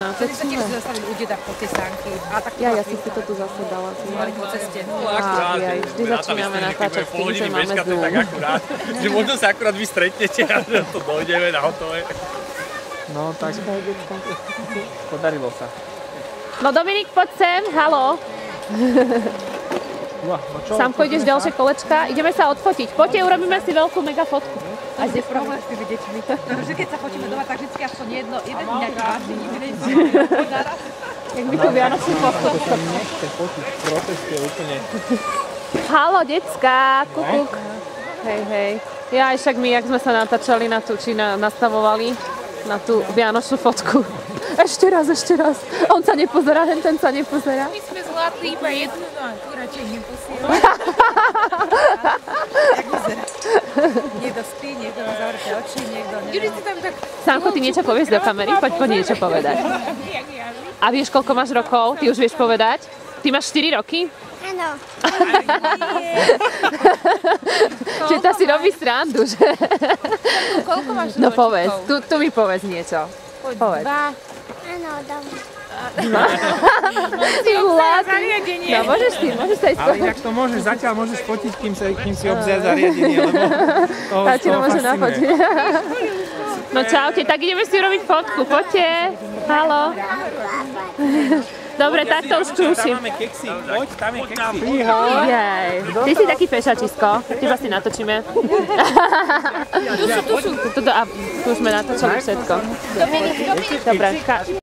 Keď sa tiež zastavili u deda po tej sánky. Ja si to tu zase dala. Mali po ceste. Vždy začíname natáčať s tým, že máme Zoom. Že možno sa akurát vy stretnete a to dojdeme na hotové. No tak, podarilo sa. No Dominik, poď sem, halo. Samko, ideš ďalšie kolečka? Ideme sa odfotiť. Poďte, urobíme si veľkú mega fotku. A je problém s tými deťmi. Že keď sa fotíme doma, tak vždycky aspoň jeden nejaký vážny, nikdy naraz. Jak by to vianočnú fotku. Nechce fotiť, protestuje úplne. Halo, decka, kukuk. Hej. Ja aj však my, jak sme sa natáčali na tú, či nastavovali na tú vianočnú fotku. Ešte raz. On sa nepozerá, ten sa nepozerá. My sme zvládli iba jednu, no a tu radšej neposielam. Jak vyzerá? Niekto spí, niekto má zavreté oči, niekto neviem. Juri, si tam tak... Sámko, ty niečo povieš do kamery? Poď niečo povedať. A vieš, koľko máš rokov? Ty už vieš povedať? Ty máš 4 roky? Áno. Čiže tá si robí srandu, že? Koľko máš No povedz, tu mi povedz niečo. Povedz. 2. Áno, doma. Ty vládny. No môžeš sa ísť. Ale inak to môžeš, zatiaľ môžeš fotiť, kým si obzia zariadenie, lebo toho môže nafotiť. No čaute, tak ideme si urobiť fotku, poďte. Halo. Dobre, tak to už skúsim. Tam máme keksy, poď, tam je keksy. Jej. Ty si taký fešačisko, teba si natočíme. Tu sú. A tu sme natočili všetko. Dobre.